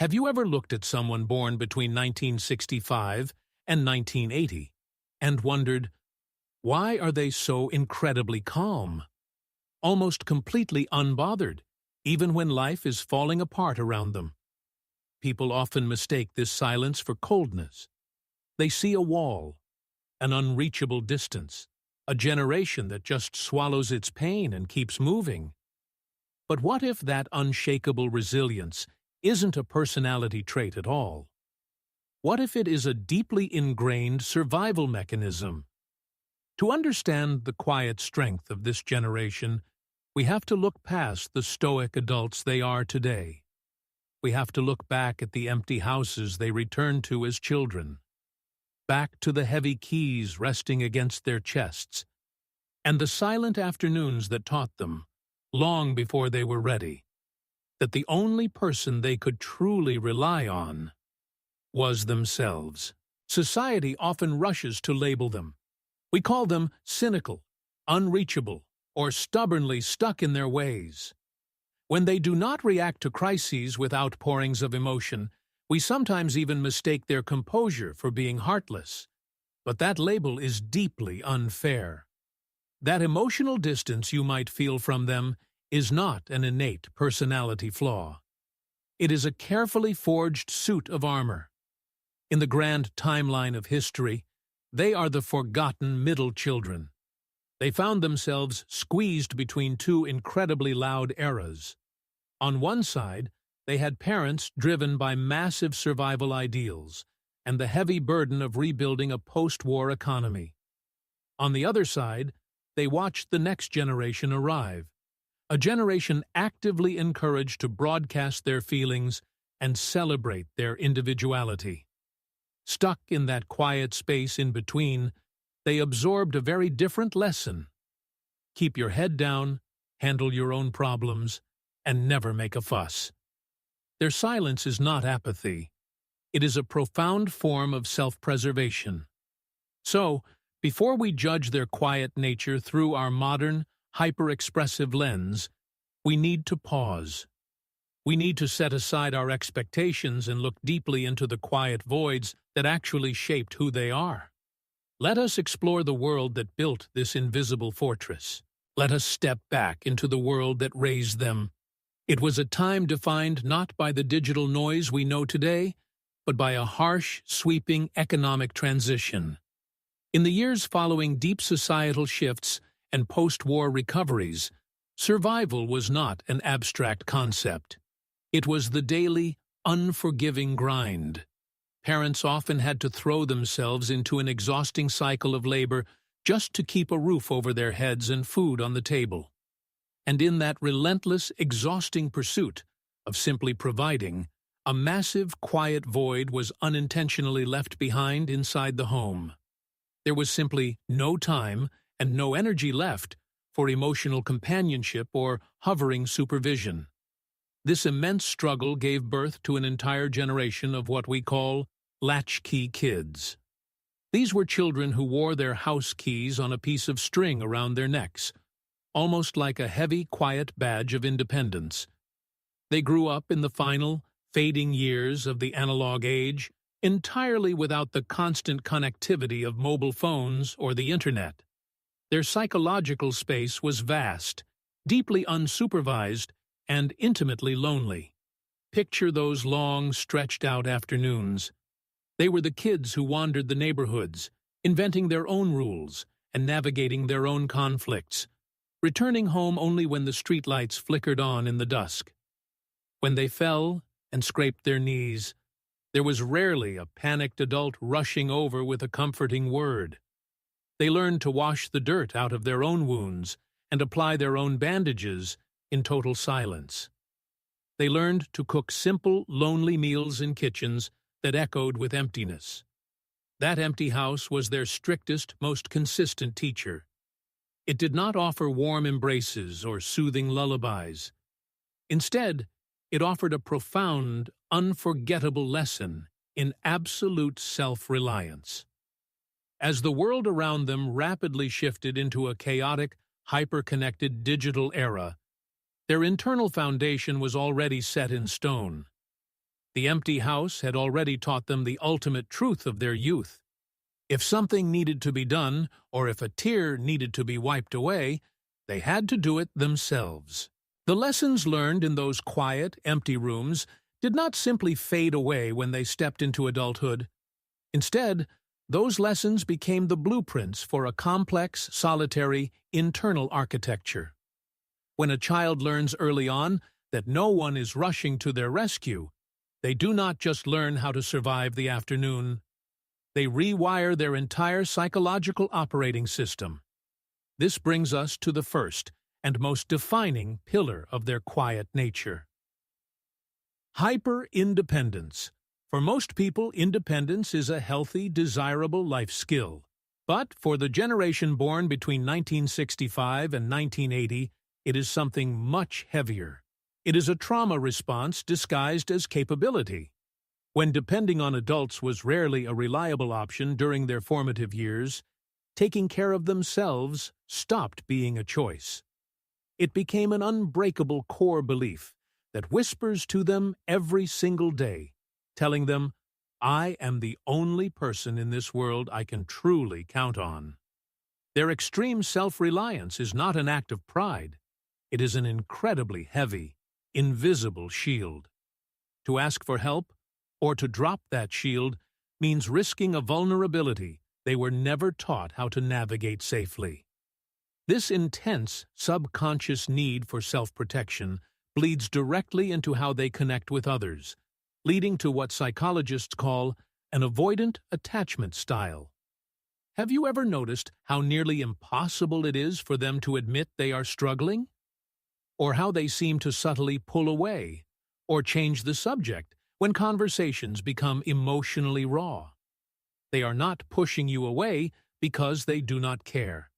Have you ever looked at someone born between 1965 and 1980 and wondered, why are they so incredibly calm? Almost completely unbothered, even when life is falling apart around them. People often mistake this silence for coldness. They see a wall, an unreachable distance, a generation that just swallows its pain and keeps moving. But what if that unshakable resilience isn't a personality trait at all? What if it is a deeply ingrained survival mechanism? To understand the quiet strength of this generation, we have to look past the stoic adults they are today. We have to look back at the empty houses they returned to as children, back to the heavy keys resting against their chests, and the silent afternoons that taught them, long before they were ready, that the only person they could truly rely on was themselves. Society often rushes to label them. We call them cynical, unreachable, or stubbornly stuck in their ways. When they do not react to crises with outpourings of emotion, we sometimes even mistake their composure for being heartless. But that label is deeply unfair. That emotional distance you might feel from them is not an innate personality flaw. It is a carefully forged suit of armor. In the grand timeline of history, they are the forgotten middle children. They found themselves squeezed between two incredibly loud eras. On one side, they had parents driven by massive survival ideals and the heavy burden of rebuilding a post-war economy. On the other side, they watched the next generation arrive, a generation actively encouraged to broadcast their feelings and celebrate their individuality. Stuck in that quiet space in between, they absorbed a very different lesson. Keep your head down, handle your own problems, and never make a fuss. Their silence is not apathy. It is a profound form of self-preservation. So, before we judge their quiet nature through our modern, hyper-expressive lens, we need to pause. We need to set aside our expectations and look deeply into the quiet voids that actually shaped who they are. Let us explore the world that built this invisible fortress. Let us step back into the world that raised them. It was a time defined not by the digital noise we know today, but by a harsh, sweeping economic transition. In the years following deep societal shifts and post-war recoveries, survival was not an abstract concept. It was the daily, unforgiving grind. Parents often had to throw themselves into an exhausting cycle of labor just to keep a roof over their heads and food on the table. And in that relentless, exhausting pursuit of simply providing, a massive, quiet void was unintentionally left behind inside the home. There was simply no time and no energy left for emotional companionship or hovering supervision. This immense struggle gave birth to an entire generation of what we call latchkey kids. These were children who wore their house keys on a piece of string around their necks, almost like a heavy, quiet badge of independence. They grew up in the final, fading years of the analog age, entirely without the constant connectivity of mobile phones or the internet. Their psychological space was vast, deeply unsupervised, and intimately lonely. Picture those long, stretched-out afternoons. They were the kids who wandered the neighborhoods, inventing their own rules and navigating their own conflicts, returning home only when the streetlights flickered on in the dusk. When they fell and scraped their knees, there was rarely a panicked adult rushing over with a comforting word. They learned to wash the dirt out of their own wounds and apply their own bandages in total silence. They learned to cook simple, lonely meals in kitchens that echoed with emptiness. That empty house was their strictest, most consistent teacher. It did not offer warm embraces or soothing lullabies. Instead, it offered a profound, unforgettable lesson in absolute self-reliance. As the world around them rapidly shifted into a chaotic, hyper-connected digital era, their internal foundation was already set in stone. The empty house had already taught them the ultimate truth of their youth. If something needed to be done, or if a tear needed to be wiped away, they had to do it themselves. The lessons learned in those quiet, empty rooms did not simply fade away when they stepped into adulthood. Instead, those lessons became the blueprints for a complex, solitary, internal architecture. When a child learns early on that no one is rushing to their rescue, they do not just learn how to survive the afternoon. They rewire their entire psychological operating system. This brings us to the first and most defining pillar of their quiet nature. Hyper-independence. For most people, independence is a healthy, desirable life skill. But for the generation born between 1965 and 1980, it is something much heavier. It is a trauma response disguised as capability. When depending on adults was rarely a reliable option during their formative years, taking care of themselves stopped being a choice. It became an unbreakable core belief that whispers to them every single day, telling them, "I am the only person in this world I can truly count on." Their extreme self-reliance is not an act of pride. It is an incredibly heavy, invisible shield. To ask for help, or to drop that shield, means risking a vulnerability they were never taught how to navigate safely. This intense, subconscious need for self-protection bleeds directly into how they connect with others, leading to what psychologists call an avoidant attachment style. Have you ever noticed how nearly impossible it is for them to admit they are struggling? Or how they seem to subtly pull away, or change the subject when conversations become emotionally raw? They are not pushing you away because they do not care.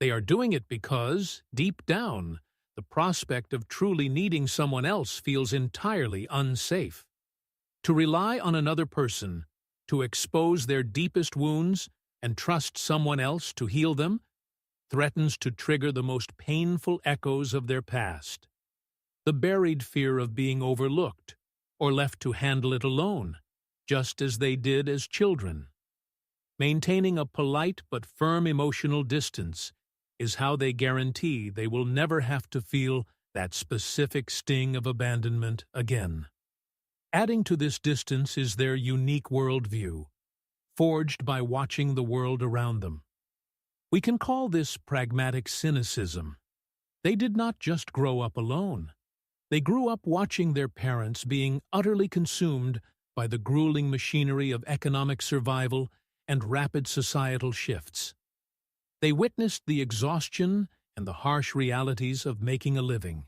They are doing it because, deep down, the prospect of truly needing someone else feels entirely unsafe. To rely on another person, to expose their deepest wounds, and trust someone else to heal them, threatens to trigger the most painful echoes of their past. The buried fear of being overlooked, or left to handle it alone, just as they did as children. Maintaining a polite but firm emotional distance is how they guarantee they will never have to feel that specific sting of abandonment again. Adding to this distance is their unique worldview, forged by watching the world around them. We can call this pragmatic cynicism. They did not just grow up alone. They grew up watching their parents being utterly consumed by the grueling machinery of economic survival and rapid societal shifts. They witnessed the exhaustion and the harsh realities of making a living.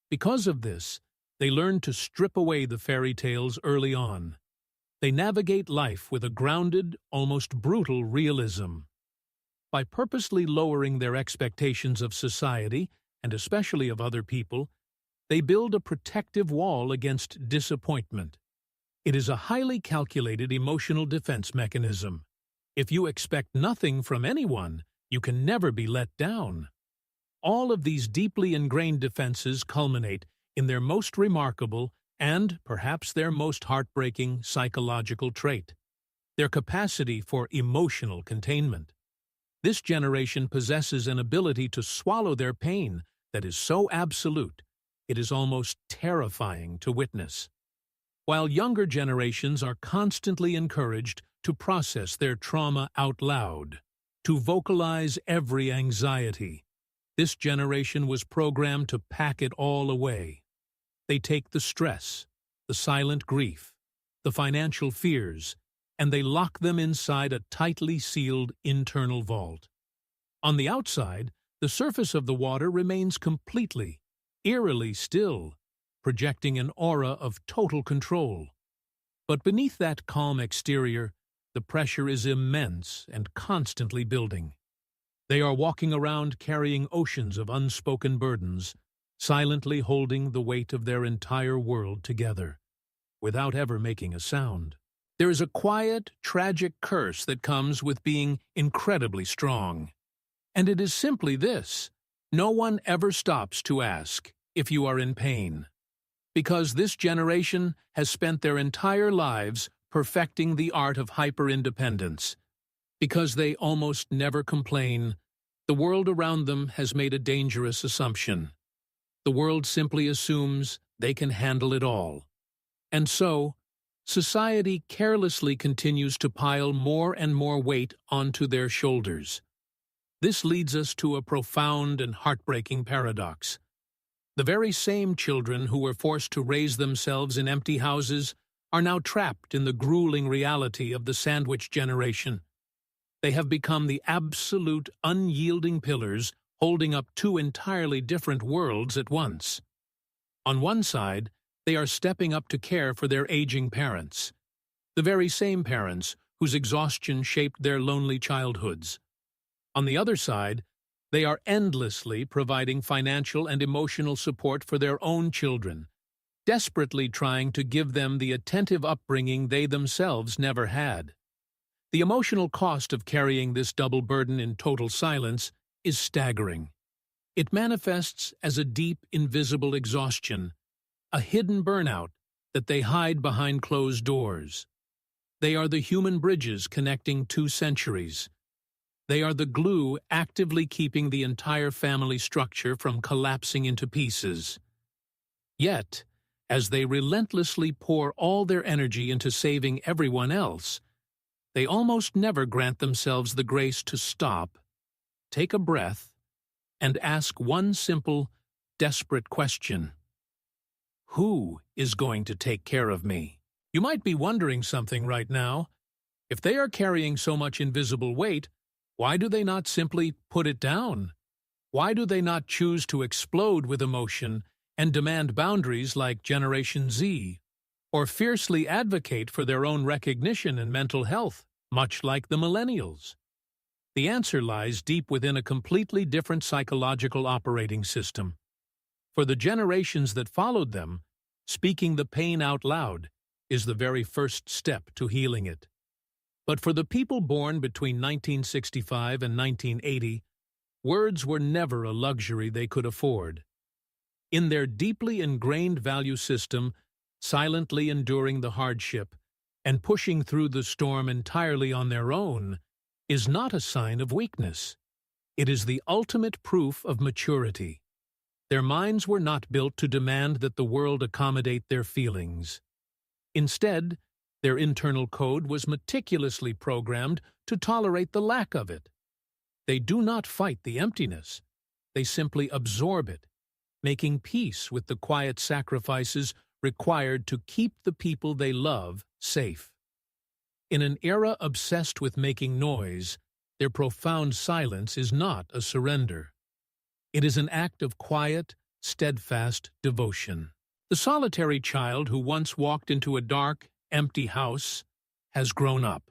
Because of this, they learned to strip away the fairy tales early on. They navigate life with a grounded, almost brutal realism. By purposely lowering their expectations of society, and especially of other people, they build a protective wall against disappointment. It is a highly calculated emotional defense mechanism. If you expect nothing from anyone, you can never be let down. All of these deeply ingrained defenses culminate in their most remarkable and perhaps their most heartbreaking psychological trait: their capacity for emotional containment. This generation possesses an ability to swallow their pain that is so absolute, it is almost terrifying to witness. While younger generations are constantly encouraged to process their trauma out loud, to vocalize every anxiety, this generation was programmed to pack it all away. They take the stress, the silent grief, the financial fears, and they lock them inside a tightly sealed internal vault. On the outside, the surface of the water remains completely, eerily still, projecting an aura of total control. But beneath that calm exterior, the pressure is immense and constantly building. They are walking around carrying oceans of unspoken burdens, silently holding the weight of their entire world together, without ever making a sound. There is a quiet, tragic curse that comes with being incredibly strong. And it is simply this: no one ever stops to ask if you are in pain. Because this generation has spent their entire lives perfecting the art of hyper-independence. Because they almost never complain, the world around them has made a dangerous assumption. The world simply assumes they can handle it all. And so, society carelessly continues to pile more and more weight onto their shoulders. This leads us to a profound and heartbreaking paradox. The very same children who were forced to raise themselves in empty houses are now trapped in the grueling reality of the sandwich generation. They have become the absolute, unyielding pillars holding up two entirely different worlds at once. On one side, they are stepping up to care for their aging parents, the very same parents whose exhaustion shaped their lonely childhoods. On the other side, they are endlessly providing financial and emotional support for their own children, desperately trying to give them the attentive upbringing they themselves never had. The emotional cost of carrying this double burden in total silence is staggering. It manifests as a deep, invisible exhaustion, a hidden burnout that they hide behind closed doors. They are the human bridges connecting two centuries. They are the glue actively keeping the entire family structure from collapsing into pieces. Yet, as they relentlessly pour all their energy into saving everyone else, they almost never grant themselves the grace to stop, take a breath, and ask one simple, desperate question. Who is going to take care of me? You might be wondering something right now. If they are carrying so much invisible weight, why do they not simply put it down? Why do they not choose to explode with emotion and demand boundaries like Generation Z, or fiercely advocate for their own recognition and mental health, much like the millennials? The answer lies deep within a completely different psychological operating system. For the generations that followed them, speaking the pain out loud is the very first step to healing it. But for the people born between 1965 and 1980, words were never a luxury they could afford. In their deeply ingrained value system, silently enduring the hardship and pushing through the storm entirely on their own is not a sign of weakness. It is the ultimate proof of maturity. Their minds were not built to demand that the world accommodate their feelings. Instead, their internal code was meticulously programmed to tolerate the lack of it. They do not fight the emptiness. They simply absorb it, making peace with the quiet sacrifices required to keep the people they love safe. In an era obsessed with making noise, their profound silence is not a surrender. It is an act of quiet, steadfast devotion. The solitary child who once walked into a dark, empty house has grown up.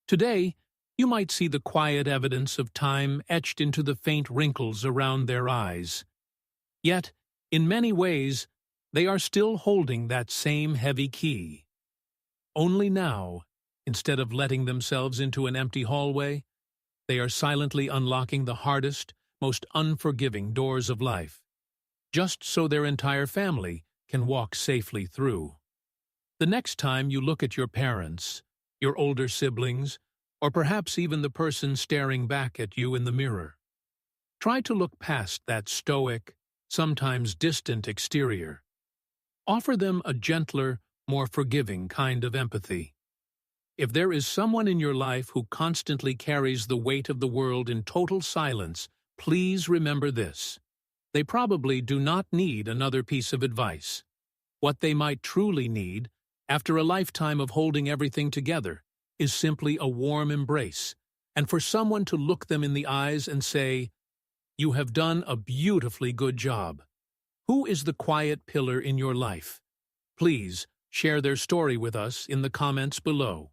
Today, you might see the quiet evidence of time etched into the faint wrinkles around their eyes. Yet, in many ways, they are still holding that same heavy key. Only now, instead of letting themselves into an empty hallway, they are silently unlocking the hardest, most unforgiving doors of life, just so their entire family can walk safely through. The next time you look at your parents, your older siblings, or perhaps even the person staring back at you in the mirror, try to look past that stoic, sometimes distant exterior. Offer them a gentler, more forgiving kind of empathy. If there is someone in your life who constantly carries the weight of the world in total silence, please remember this. They probably do not need another piece of advice. What they might truly need, after a lifetime of holding everything together, is simply a warm embrace, and for someone to look them in the eyes and say, "You have done a beautifully good job." Who is the quiet pillar in your life? Please share their story with us in the comments below.